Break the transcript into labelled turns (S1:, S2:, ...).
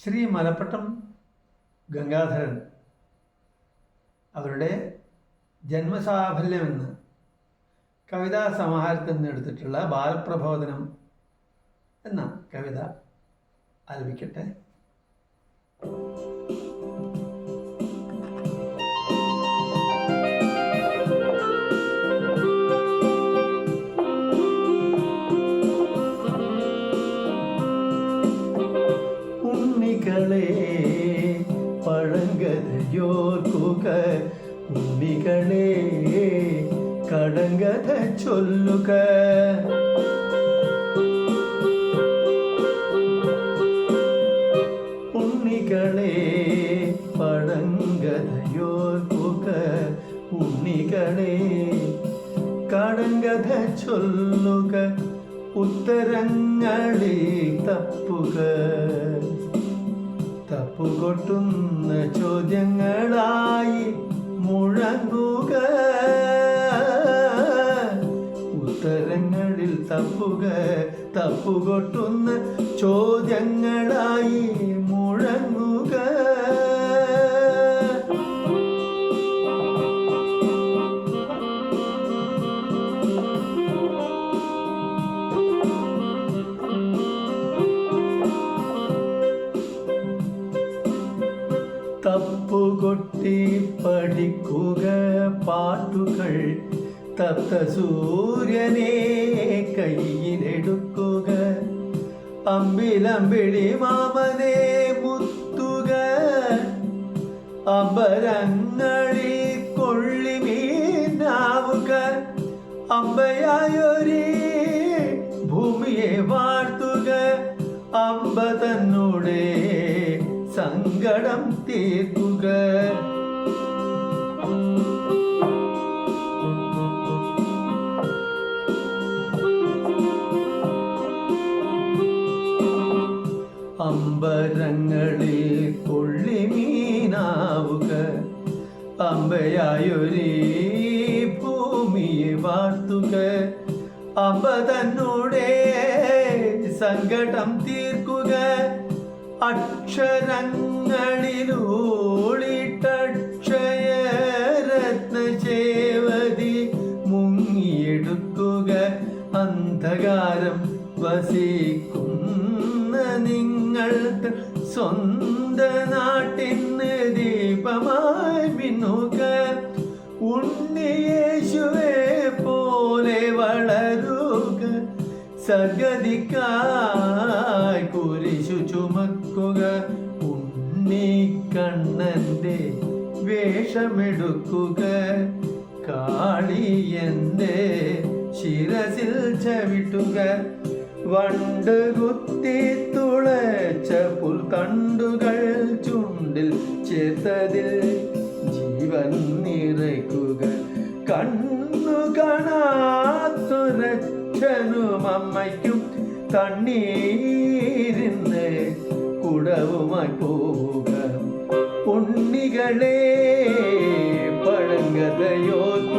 S1: ശ്രീ മലപ്പട്ടം ഗംഗാധരൻ അവരുടെ ജന്മസാഫല്യമെന്ന് കവിതാ സമാഹാരത്തിൽ നിന്ന് എടുത്തിട്ടുള്ള ബാലപ്രബോധനം എന്ന കവിത ആലപിക്കട്ടെ. ഉണ്ണികളെ പഴങ്കഥയോർക്കുക, ഉണ്ണികളെ കടങ്കഥ ചൊല്ലുക. ഉണ്ണികളെ പഴങ്കഥയോർക്കുക, ഉണ്ണികളെ കടങ്കഥ ചൊല്ലുക. ഉത്തരങ്ങളിൽ തപ്പുക, തപ്പുകൊട്ടുന്ന ചോദ്യങ്ങളായി മുഴങ്ങുക. ഉത്തരങ്ങളിൽ തപ്പുക, തപ്പുകൊട്ടുന്ന ചോദ്യങ്ങളായി മുഴങ്ങുക. തപ്പുകൊട്ടി പഠിക്കുക പാട്ടുകൾ, തപ്ത സൂര്യനെ കയ്യിലെടുക്കുക. അമ്പിലമ്പിളി മാമനെ മുത്തുക, അമ്പരങ്ങളിൽ കൊള്ളിമീനാവുക. അമ്പയായൊരേ ഭൂമിയെ വാഴ്ത്തുക, അമ്പ തന്നോടെ സങ്കടം തീർക്കുക. അമ്പരങ്ങളിൽ കൊള്ളിമീനാവുക, അമ്പയായൊരേ ഭൂമിയെ വാഴ്ത്തുക. അമ്പ തന്നോടെ സങ്കടം തീർക്കുക. അക്ഷരങ്ങളിലൂളിട്ടക്ഷയ രത്നചേവതി മുങ്ങിയെടുക്കുക. അന്ധകാരം വസിക്കുന്ന നിങ്ങൾ സ്വന്ത നാട്ടിന് ദീപമായി മിന്നുക. ഉണ്ണിയേശുവെ പോലെ വളരുക, സഗതിക്കായി കുരിശു ചുമക്കുക. ഉണ്ണിക്കണ്ണന്റെ വേഷമെടുക്കുക, കാളിയന്റെ ശിരസിൽ ചവിട്ടുക. വണ്ട് കുത്തി തുളച്ച പുൽത്തണ്ടുകൾ ചുണ്ടിൽ ചേർത്തതിൽ ജീവൻ നിറയ്ക്കുക. കണ്ണു കാണാത്തൊരച്ഛനും അമ്മയ്ക്കും തണ്ണീരിന്ന് കുടവുമായി പോവുക. ഉണ്ണികളെ പഴങ്കഥയോർക്കുക,